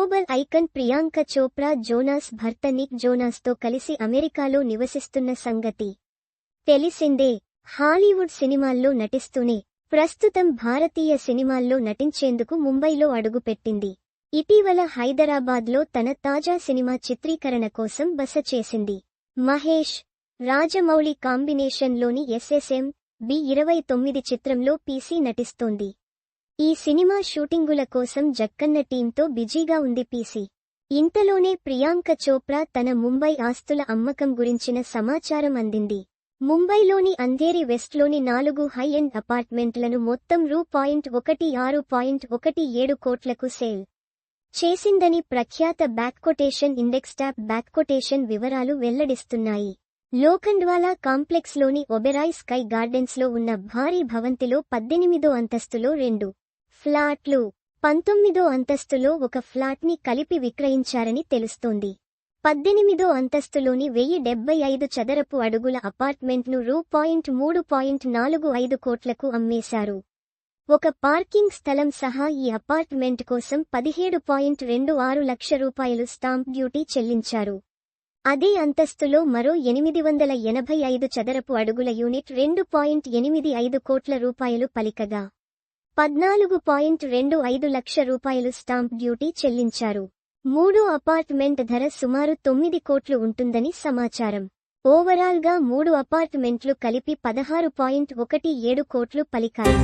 Global icon Priyanka Chopra Jonas భర్త Nick జోనాస్తో కలిసి అమెరికాలో నివసిస్తున్న సంగతి తెలిసిందే. హాలీవుడ్ సినిమాల్లో నటిస్తూనే ప్రస్తుతం భారతీయ సినిమాల్లో నటించేందుకు ముంబైలో అడుగుపెట్టింది. ఇటీవల హైదరాబాద్లో తన తాజా సినిమా చిత్రీకరణ కోసం బస చేసింది. మహేష్, రాజమౌళి కాంబినేషన్లోని SSM B29 చిత్రంలో పీసీ నటిస్తోంది. ఈ సినిమా షూటింగుల కోసం జక్కన్న టీంతో బిజీగా ఉంది పీసీ. ఇంతలోనే ప్రియాంక చోప్రా తన ముంబై ఆస్తుల అమ్మకం గురించిన సమాచారం అందింది. ముంబైలోని అంధేరి వెస్ట్లోని 4 హై ఎండ్ అపార్ట్మెంట్లను మొత్తం రూ.16.17 కోట్లకు సేల్ చేసిందని ప్రఖ్యాత బ్యాక్కొటేషన్ ఇండెక్స్ ట్యాప్ బ్యాక్కొటేషన్ వివరాలు వెల్లడిస్తున్నాయి. లోఖండ్వాలా కాంప్లెక్స్లోని ఒబెరాయ్ స్కై గార్డెన్స్లో ఉన్న భారీ భవంతిలో 18వ అంతస్తులో 2 ఫ్లాట్లు, 19వ అంతస్తులో ఒక ఫ్లాట్ని కలిపి విక్రయించారని తెలుస్తోంది. 18వ అంతస్తులోని 1075 చదరపు అడుగుల అపార్ట్మెంట్ను రూ.3.45 కోట్లకు అమ్మేశారు. ఒక పార్కింగ్ స్థలం సహా ఈ అపార్ట్మెంట్ కోసం 17.26 లక్షల రూపాయలు స్టాంప్ డ్యూటీ చెల్లించారు. అదే అంతస్తులో మరో 885 చదరపు అడుగుల యూనిట్ 2.85 కోట్ల రూపాయలు పలికగా 14.25 లక్షల రూపాయలు స్టాంప్ డ్యూటీ చెల్లించారు. మూడో అపార్ట్మెంట్ ధర సుమారు 9 కోట్లు ఉంటుందని సమాచారం. ఓవరాల్గా 3 అపార్ట్మెంట్లు కలిపి 16.17 కోట్లు పలికాయి.